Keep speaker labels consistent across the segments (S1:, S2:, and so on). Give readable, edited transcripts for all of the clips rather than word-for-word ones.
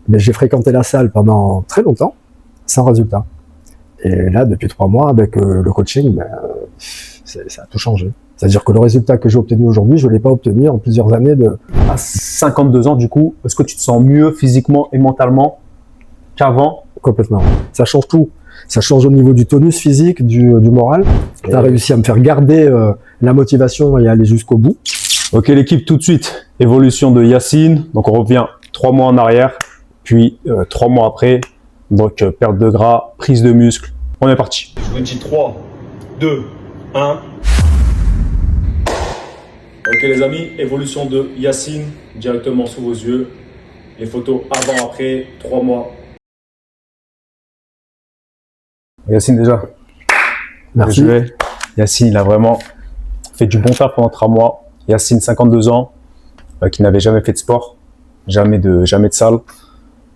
S1: Mais j'ai fréquenté la salle pendant très longtemps, sans résultat. Et là, depuis 3 mois, avec le coaching, ça a tout changé. C'est-à-dire que le résultat que j'ai obtenu aujourd'hui, je ne l'ai pas obtenu en plusieurs années de...
S2: À 52 ans, du coup, est-ce que tu te sens mieux physiquement et mentalement qu'avant?
S1: Complètement. Ça change tout. Ça change au niveau du tonus physique, du moral. Tu as réussi à me faire garder la motivation et aller jusqu'au bout.
S2: Ok l'équipe, tout de suite, évolution de Yacine. Donc on revient 3 mois en arrière, puis 3 mois après. Donc perte de gras, prise de muscle. On est parti.
S3: Je vous dis 3, 2, 1. Ok les amis, évolution de Yacine directement sous vos yeux. Les photos avant-après, 3 mois.
S2: Yacine déjà.
S1: Merci.
S2: Yacine, il a vraiment fait du bon taf pendant 3 mois. Yacine, 52 ans, qui n'avait jamais fait de sport, jamais de salle.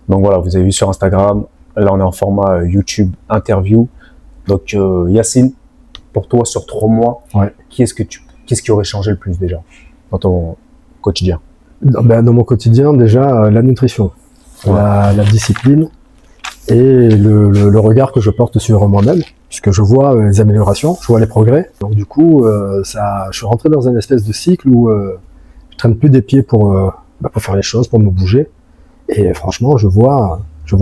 S2: Donc voilà, vous avez vu sur Instagram. Là, on est en format YouTube interview. Donc Yacine, pour toi, sur 3 mois, qu'est-ce qui aurait changé le plus déjà dans ton quotidien?
S1: Dans mon quotidien, déjà, la nutrition, la discipline et le regard que je porte sur moi-même, puisque je vois les améliorations, je vois les progrès. Donc du coup, je suis rentré dans une espèce de cycle où je traîne plus des pieds pour faire les choses, pour me bouger. Et franchement, je vois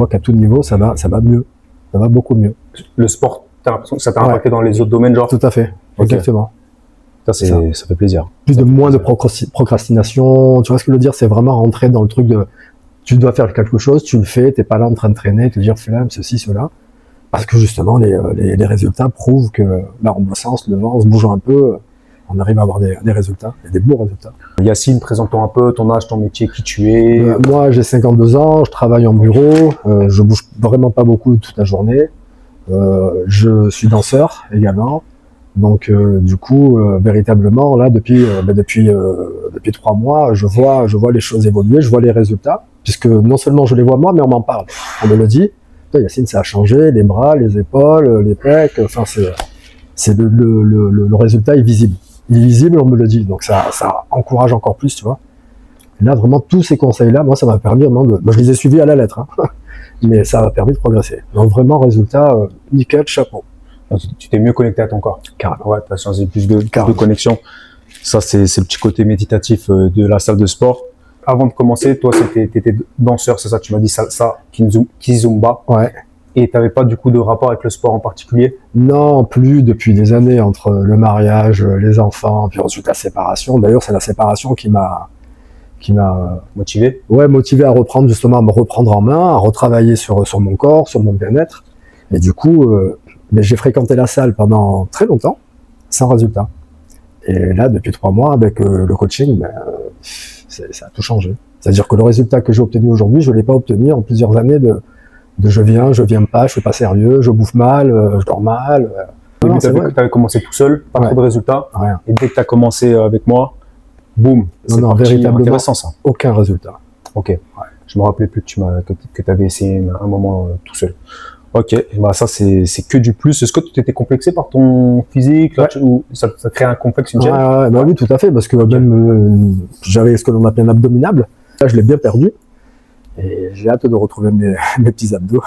S1: qu'à tout niveau, ça va mieux. Ça va beaucoup mieux.
S2: Le sport, t'as l'impression que ça t'a impacté dans les autres domaines, genre?
S1: Tout à fait, exactement.
S2: Ça fait plaisir.
S1: Moins de procrastination, tu vois ce que je veux dire, c'est vraiment rentrer dans le truc de tu dois faire quelque chose, tu le fais, t'es pas là en train de traîner, te dire fais là, ceci, cela. Parce que justement, les résultats prouvent que en bossant, en se levant, en se bougeant un peu, on arrive à avoir des résultats, et des bons résultats.
S2: Yacine, présente-toi un peu, ton âge, ton métier, qui tu es.
S1: Moi, j'ai 52 ans, je travaille en bureau, je bouge vraiment pas beaucoup toute la journée. Je suis danseur également. Donc du coup, véritablement, là, depuis 3 mois, je vois les choses évoluer, je vois les résultats, puisque non seulement je les vois moi, mais on m'en parle. On me le dit. Yacine, ça a changé, les bras, les épaules, les pecs, enfin c'est le résultat est visible. Il est visible, on me le dit, donc ça encourage encore plus, tu vois. Et là, vraiment, tous ces conseils-là, moi, ça m'a permis vraiment je les ai suivis à la lettre, hein, mais ça m'a permis de progresser. Donc vraiment, résultat, nickel, chapeau.
S2: Tu t'es mieux connecté à ton corps.
S1: Carrément.
S2: Ouais, tu as changé plus de connexion. Ça, c'est le petit côté méditatif de la salle de sport. Avant de commencer, toi, t'étais danseur, c'est ça? Tu m'as dit salsa, kizomba.
S1: Ouais.
S2: Et tu n'avais pas du coup de rapport avec le sport en particulier?
S1: Non, plus depuis des années, entre le mariage, les enfants, puis ensuite la séparation. D'ailleurs, c'est la séparation qui m'a
S2: motivé.
S1: Ouais, motivé à reprendre, justement, à me reprendre en main, à retravailler sur mon corps, sur mon bien-être. Et du coup, j'ai fréquenté la salle pendant très longtemps, sans résultat. Et là, depuis 3 mois, avec le coaching, ça a tout changé. C'est-à-dire que le résultat que j'ai obtenu aujourd'hui, je ne l'ai pas obtenu en plusieurs années de je viens pas, je suis pas sérieux, je bouffe mal, je dors mal.
S2: Tu avais commencé tout seul, pas trop de résultats.
S1: Rien.
S2: Et dès que tu as commencé avec moi, boum,
S1: c'est véritablement
S2: intéressant ça.
S1: Aucun résultat.
S2: Ok. Ouais. Je me rappelais plus que tu avais essayé un moment tout seul. Ok, ça c'est que du plus. Est-ce que tu étais complexé par ton physique là, ou ça crée un complexe, une gêne?
S1: Oui, tout à fait, parce que même j'avais ce que l'on appelle un abdominable. Là, je l'ai bien perdu. Et j'ai hâte de retrouver mes petits abdos.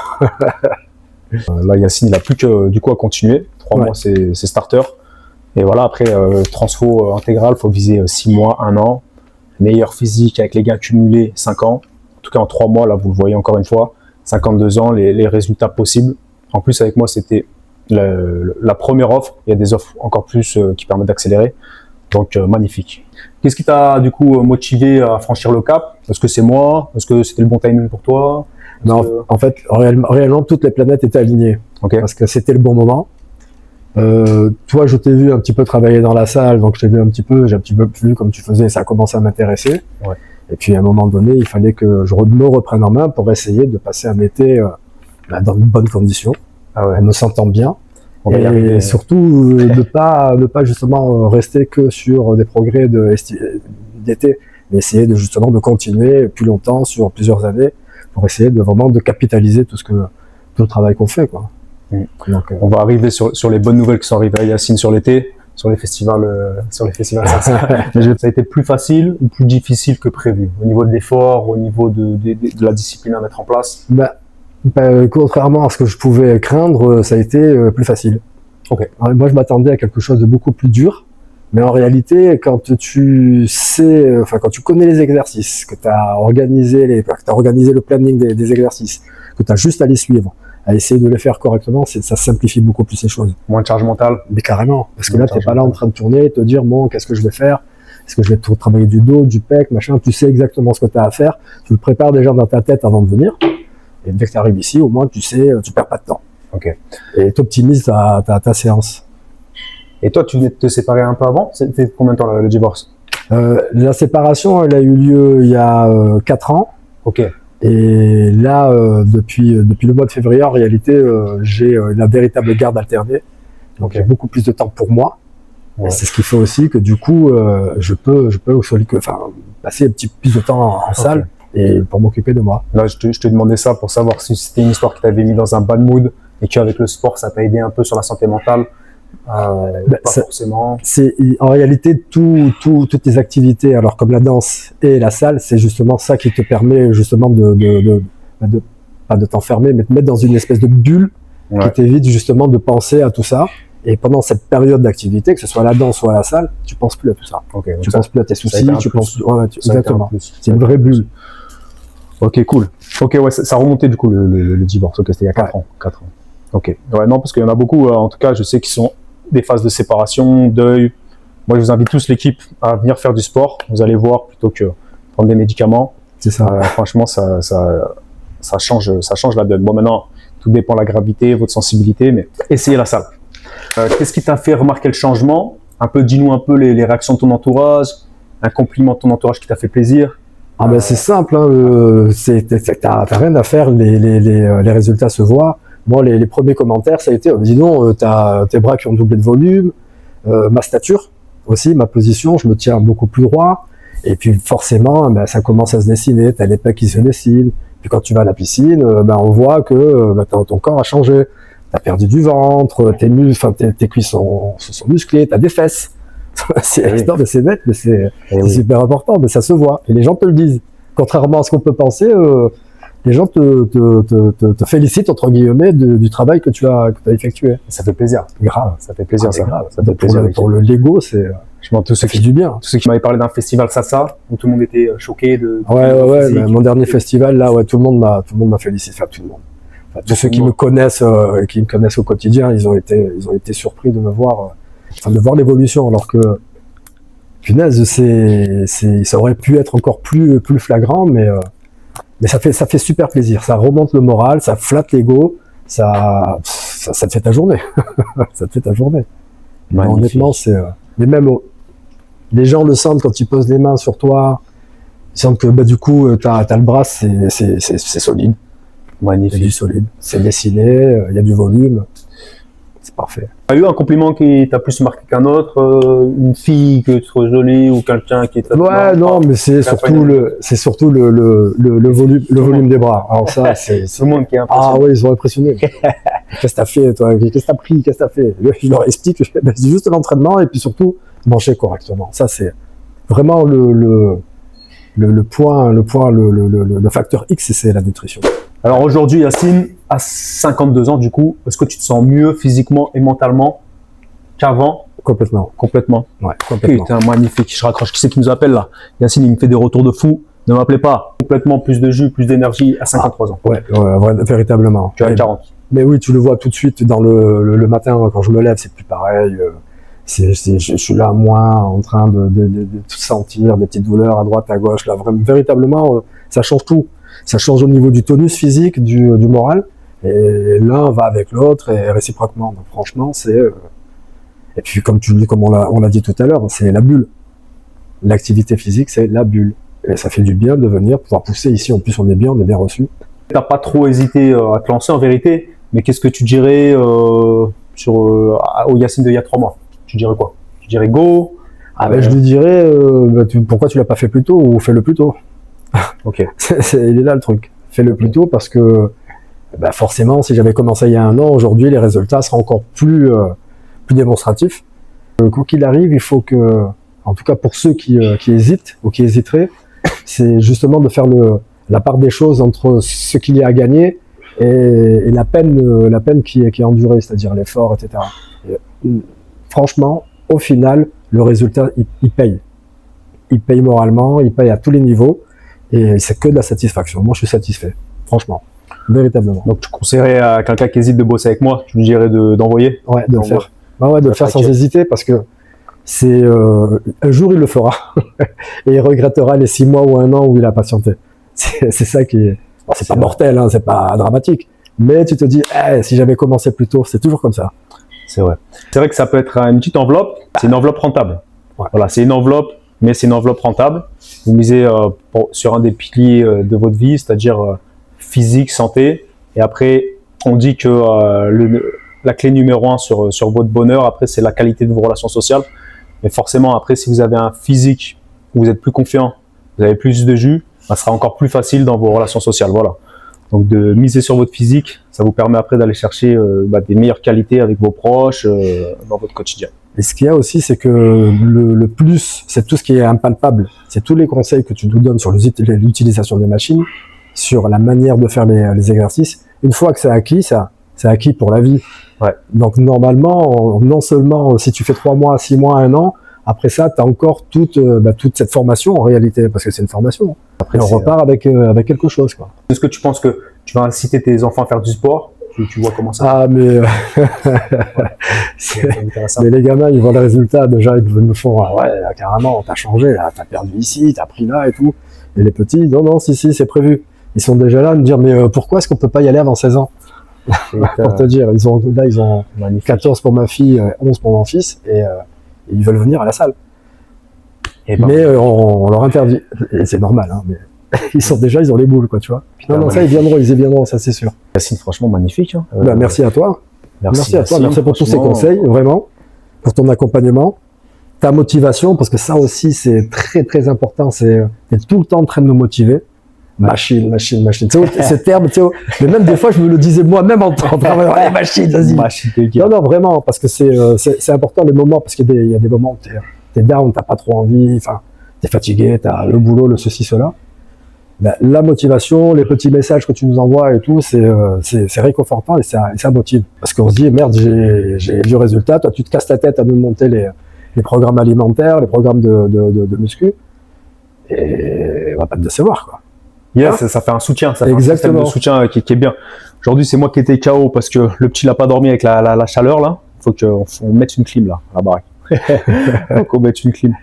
S2: Là, Yacine, il a plus que du coup à continuer. 3 mois, c'est starter. Et voilà, après, transfo intégral, faut viser 6 mois, 1 an. Meilleur physique avec les gains cumulés, 5 ans. En tout cas, en 3 mois, là, vous le voyez encore une fois. 52 ans, les résultats possibles. En plus, avec moi, c'était la première offre. Il y a des offres encore plus qui permettent d'accélérer. Donc, magnifique. Qu'est-ce qui t'a du coup motivé à franchir le cap? Est-ce que c'est moi? Est-ce que c'était le bon timing pour toi?
S1: Non, en fait, réellement, toutes les planètes étaient alignées.
S2: Okay.
S1: Parce que c'était le bon moment. Toi, je t'ai vu un petit peu travailler dans la salle, donc j'ai un petit peu vu comme tu faisais, ça a commencé à m'intéresser.
S2: Ouais.
S1: Et puis à un moment donné, il fallait que je me reprenne en main pour essayer de passer un été dans de bonnes conditions, en me sentant bien. Et surtout ne pas justement rester que sur des progrès d'été, mais essayer justement de continuer plus longtemps, sur plusieurs années, pour essayer vraiment de capitaliser tout le travail qu'on fait, quoi.
S2: Donc, on va arriver sur les bonnes nouvelles qui sont arrivées à Yacine sur l'été. sur les festivals salsa. Mais ça a été plus facile ou plus difficile que prévu au niveau de l'effort, au niveau de la discipline à mettre en place?
S1: Contrairement à ce que je pouvais craindre, ça a été plus facile.
S2: Ok.
S1: Alors, moi, je m'attendais à quelque chose de beaucoup plus dur, mais en réalité, quand tu connais les exercices, que tu as organisé le planning des exercices, que tu as juste à les suivre, à essayer de les faire correctement, ça simplifie beaucoup plus les choses.
S2: Moins de charge mentale?
S1: Mais carrément, parce que là, t'es pas là en train de tourner et te dire, bon, qu'est-ce que je vais faire? Est-ce que je vais travailler du dos, du pec, machin? Tu sais exactement ce que tu as à faire. Tu le prépares déjà dans ta tête avant de venir. Et dès que tu arrives ici, au moins, tu sais, tu perds pas de temps.
S2: Ok.
S1: Et t'optimises ta séance.
S2: Et toi, tu venais de te séparer un peu avant? C'était combien de temps le divorce?
S1: La séparation, elle a eu lieu il y a 4 ans.
S2: Ok.
S1: Et là, depuis le mois de février, en réalité, j'ai la véritable garde alternée. Donc, j'ai beaucoup plus de temps pour moi. Ouais. C'est ce qui fait aussi que du coup, je peux passer un petit plus de temps en salle et pour m'occuper de moi.
S2: Là, je te demandais ça pour savoir si c'était une histoire qui t'avait mis dans un bad mood et qu'avec le sport, ça t'a aidé un peu sur la santé mentale. Pas forcément.
S1: En réalité, toutes tes activités, alors comme la danse et la salle, c'est justement ça qui te permet justement pas de t'enfermer, mais de te mettre dans une espèce de bulle qui t'évite justement de penser à tout ça. Et pendant cette période d'activité, que ce soit à la danse ou à la salle, tu penses plus à tout ça.
S2: Okay,
S1: tu penses plus à tes soucis, tu penses. Exactement. C'est une vraie bulle.
S2: Ok, cool. Ok, ouais, ça remontait du coup le divorce. Ok, c'était il y a 4 ans. 4 ans. Ok. Ouais, non, parce qu'il y en a beaucoup. En tout cas, je sais qu'ils sont des phases de séparation, deuil. Moi, je vous invite tous l'équipe à venir faire du sport. Vous allez voir plutôt que prendre des médicaments.
S1: C'est ça.
S2: Franchement, ça change la donne. Bon, maintenant, tout dépend de la gravité, votre sensibilité, mais essayez la salle. Qu'est-ce qui t'a fait remarquer le changement? Dis-nous un peu les réactions de ton entourage, un compliment de ton entourage qui t'a fait plaisir.
S1: C'est simple, hein, t'as rien à faire, les résultats se voient. Moi, les premiers commentaires, ça a été, dis donc, t'as tes bras qui ont doublé de volume, ma stature aussi, ma position, je me tiens beaucoup plus droit. Et puis forcément, ça commence à se dessiner, t'as les pecs qui se dessinent. Puis quand tu vas à la piscine, on voit que ton corps a changé. T'as perdu du ventre, tes cuisses sont musclées, t'as des fesses. Non, mais c'est bête, mais c'est super important, mais ça se voit. Et les gens te le disent. Contrairement à ce qu'on peut penser, les gens te félicitent, entre guillemets, du travail que tu as effectué.
S2: Ça fait plaisir.
S1: Grave.
S2: Ça fait plaisir, ça.
S1: Grave. Ça fait plaisir. Pour le Lego, ça fait du bien.
S2: Tous ceux qui m'avaient parlé d'un festival salsa, où tout le monde était choqué de.
S1: Mon dernier festival, là, tout le monde m'a félicité. Enfin, tout le monde. Tous ceux qui me connaissent au quotidien, ils ont été surpris de me voir, de voir l'évolution, alors que, punaise, ça aurait pu être encore plus flagrant, mais ça fait super plaisir. Ça remonte le moral, ça flatte l'ego, ça te fait ta journée. Ça te fait ta journée. Honnêtement, mais même les gens le sentent quand ils posent les mains sur toi. Ils sentent que, du coup, t'as le bras, c'est solide.
S2: Magnifique.
S1: C'est du solide. C'est dessiné, il y a du volume. C'est parfait.
S2: Tu as eu un compliment qui t'a plus marqué qu'un autre? Une fille qui est trop jolie ou quelqu'un qui est...
S1: mais c'est surtout le volume des bras. Alors ça, c'est...
S2: Tout le monde qui est impressionné.
S1: Ah ouais, ils sont impressionnés. Qu'est-ce que t'as fait, toi? Qu'est-ce que t'as pris? Qu'est-ce que t'as fait? Je leur explique, c'est juste l'entraînement et puis surtout, manger correctement. Ça, c'est vraiment le facteur X, c'est la nutrition.
S2: Alors aujourd'hui, Yacine, à 52 ans du coup, est-ce que tu te sens mieux physiquement et mentalement qu'avant?
S1: Complètement. Ouais, complètement.
S2: Putain, magnifique, je raccroche. Qui c'est qui nous appelle là? Yacine, il me fait des retours de fou. Ne m'appelez pas. Complètement plus de jus, plus d'énergie à 53 ans.
S1: Ouais, véritablement.
S2: Tu as 40.
S1: Mais oui, tu le vois tout de suite dans le matin quand je me lève, c'est plus pareil. Je suis là, moi, en train de sentir des petites douleurs à droite, à gauche. Là, vraiment, véritablement, ça change tout. Ça change au niveau du tonus physique, du moral, et l'un va avec l'autre et réciproquement. Donc franchement, et puis comme on l'a dit tout à l'heure, c'est la bulle. L'activité physique, c'est la bulle, et ça fait du bien de venir pouvoir pousser ici. En plus, on est bien reçu.
S2: T'as pas trop hésité à te lancer en vérité, mais qu'est-ce que tu dirais au Yacine de il y a 3 mois? Tu dirais quoi? Tu dirais go?
S1: Je lui dirais pourquoi tu l'as pas fait plus tôt, ou fais-le plus tôt.
S2: Ok.
S1: Il est là le truc. Fais-le plus tôt parce que forcément, si j'avais commencé il y a 1 an, aujourd'hui, les résultats seraient encore plus démonstratifs. Quoi qu'il arrive, il faut que, en tout cas pour ceux qui hésitent ou qui hésiteraient, c'est justement de faire la part des choses entre ce qu'il y a à gagner et la peine qui est endurée, c'est-à-dire l'effort, etc. Franchement, au final, le résultat, il paye. Il paye moralement, il paye à tous les niveaux, et c'est que de la satisfaction. Moi, je suis satisfait, franchement, véritablement.
S2: Donc, tu conseillerais à quelqu'un qui hésite de bosser avec moi, tu lui dirais d'envoyer?
S1: Ouais, de le faire. Ouais, de le faire sans hésiter, parce que c'est un jour il le fera et il regrettera les 6 mois ou 1 an où il a patienté. C'est ça qui est. Bon, c'est pas mortel, hein, c'est pas dramatique, mais tu te dis, si j'avais commencé plus tôt, c'est toujours comme ça.
S2: C'est vrai. C'est vrai que ça peut être une petite enveloppe, c'est une enveloppe rentable.
S1: Ouais.
S2: Voilà, c'est une enveloppe, mais c'est une enveloppe rentable. Vous misez sur un des piliers de votre vie, c'est-à-dire physique, santé, et après, on dit que la clé numéro 1 sur votre bonheur, après, c'est la qualité de vos relations sociales. Mais forcément, après, si vous avez un physique où vous êtes plus confiant, vous avez plus de jus, ça sera encore plus facile dans vos relations sociales. Voilà. Donc, de miser sur votre physique, ça vous permet après d'aller chercher des meilleures qualités avec vos proches dans votre quotidien.
S1: Et ce qu'il y a aussi, c'est que le plus, c'est tout ce qui est impalpable. C'est tous les conseils que tu nous donnes sur l'utilisation des machines, sur la manière de faire les exercices. Une fois que c'est acquis, c'est acquis pour la vie.
S2: Ouais.
S1: Donc normalement, non seulement si tu fais 3 mois, 6 mois, 1 an, après ça, tu as encore toute cette formation en réalité, parce que c'est une formation. Après, on repart avec quelque chose, quoi.
S2: Est-ce que tu penses que tu vas inciter tes enfants à faire du sport? Tu vois comment ça?
S1: Ah, mais mais les gamins, ils voient le résultat, déjà, ils me font, ouais, carrément, t'as changé, là, t'as perdu ici, t'as pris là et tout. Et les petits, non, si, c'est prévu. Ils sont déjà là à me dire, mais pourquoi est-ce qu'on peut pas y aller avant 16 ans? Pour te dire, ils ont 14 pour ma fille, 11 pour mon fils, et ils veulent venir à la salle. Mais on leur interdit. Et c'est normal, hein, mais ils ont les boules, quoi, tu vois. Non, ça, ils y viendront, ça, c'est sûr.
S2: Yacine, franchement, magnifique. Hein.
S1: Merci à toi. Merci à toi, merci pour tous ces
S2: franchement,
S1: conseils, vraiment, pour ton accompagnement, ta motivation, parce que ça aussi, c'est très, très important. C'est d'être tout le temps en train de me motiver. Machine. Tu sais, ce terme, tu sais, mais même des fois, je me le disais moi-même en travaillant. Allez, machine, vas-y. Non, vraiment, parce que c'est important les moments, parce qu'il y a des moments où t'es down, t'as pas trop envie, enfin, t'es fatigué, t'as le boulot, le ceci, cela. Ben, la motivation, les petits messages que tu nous envoies et tout, c'est réconfortant et ça motive. Parce qu'on se dit, merde, j'ai du résultat, toi tu te casses ta tête à nous monter les programmes alimentaires, les programmes de muscu, et on va pas te décevoir, quoi.
S2: Yes, ça fait un soutien, ça fait un système de soutien qui est bien. Aujourd'hui, c'est moi qui étais KO parce que le petit n'a pas dormi avec la chaleur, là. Faut qu'on mette une clim, là, à la baraque. Faut qu'on mette une clim.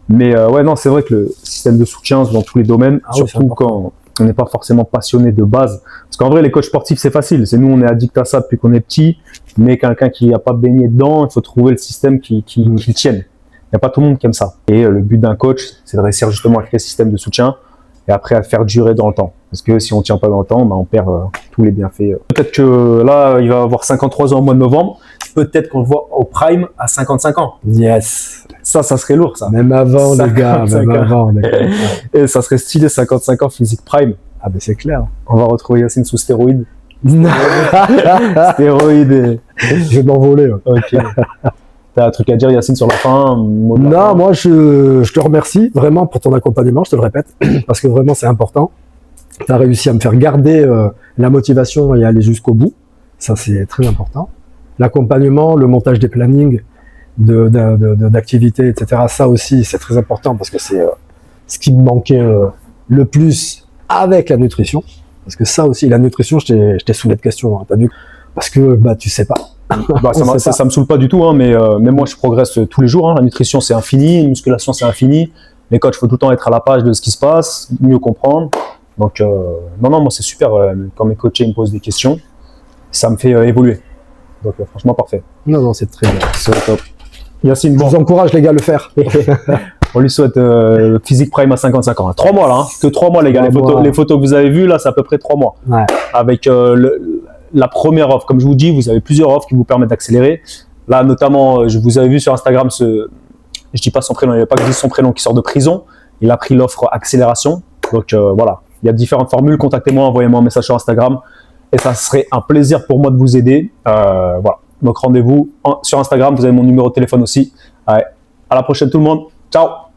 S2: Mais ouais, non, c'est vrai que le système de soutien dans tous les domaines, surtout quand on n'est pas forcément passionné de base. Parce qu'en vrai, les coachs sportifs, c'est facile. C'est nous, on est addict à ça depuis qu'on est petit. Mais quelqu'un qui n'a pas baigné dedans, il faut trouver le système qui le tienne. Il n'y a pas tout le monde qui aime ça. Et le but d'un coach, c'est de réussir justement à créer ce système de soutien et après à le faire durer dans le temps. Parce que si on ne tient pas dans le temps, on perd tous les bienfaits. Peut-être que là, il va avoir 53 ans au mois de novembre. Peut-être qu'on le voit au prime à 55 ans.
S1: Yes.
S2: Ça serait lourd, ça.
S1: Même avant, les gars, même avant.
S2: Et ça serait stylé, 55 ans, physique prime.
S1: Ah, mais c'est clair.
S2: On va retrouver Yacine sous stéroïdes. Stéroïdes.
S1: Je vais m'envoler. Ouais.
S2: Ok. T'as un truc à dire, Yacine, sur la fin?
S1: Non, moi, je te remercie vraiment pour ton accompagnement, je te le répète, parce que vraiment, c'est important. Tu as réussi à me faire garder la motivation et aller jusqu'au bout. Ça, c'est très important. L'accompagnement, le montage des plannings d'activités, etc. Ça aussi, c'est très important parce que c'est ce qui me manquait le plus avec la nutrition. Parce que ça aussi, la nutrition, je t'ai soulevé de questions, hein, t'as vu? Parce que tu sais pas.
S2: Ça me saoule pas du tout, hein, mais moi je progresse tous les jours. Hein. La nutrition c'est infini, la musculation c'est infini. Les coachs, il faut tout le temps être à la page de ce qui se passe, mieux comprendre. Donc non, moi c'est super. Quand mes coachs me posent des questions, ça me fait évoluer. Donc franchement parfait.
S1: Non, c'est très bien.
S2: C'est top. Yacine,
S1: je vous encourage les gars à le faire.
S2: On lui souhaite physique prime à 55 ans. 3 mois là, hein. Que 3 mois les gars. Les photos que vous avez vues là, c'est à peu près 3 mois.
S1: Ouais.
S2: Avec la première offre, comme je vous dis, vous avez plusieurs offres qui vous permettent d'accélérer. Là, notamment, je vous avais vu sur Instagram, je dis pas son prénom, il n'y avait pas que son prénom qui sort de prison. Il a pris l'offre accélération. Donc voilà, il y a différentes formules. Contactez-moi, envoyez-moi un message sur Instagram et ça serait un plaisir pour moi de vous aider. Voilà. Donc rendez-vous sur Instagram, vous avez mon numéro de téléphone aussi. Ouais. À la prochaine tout le monde. Ciao.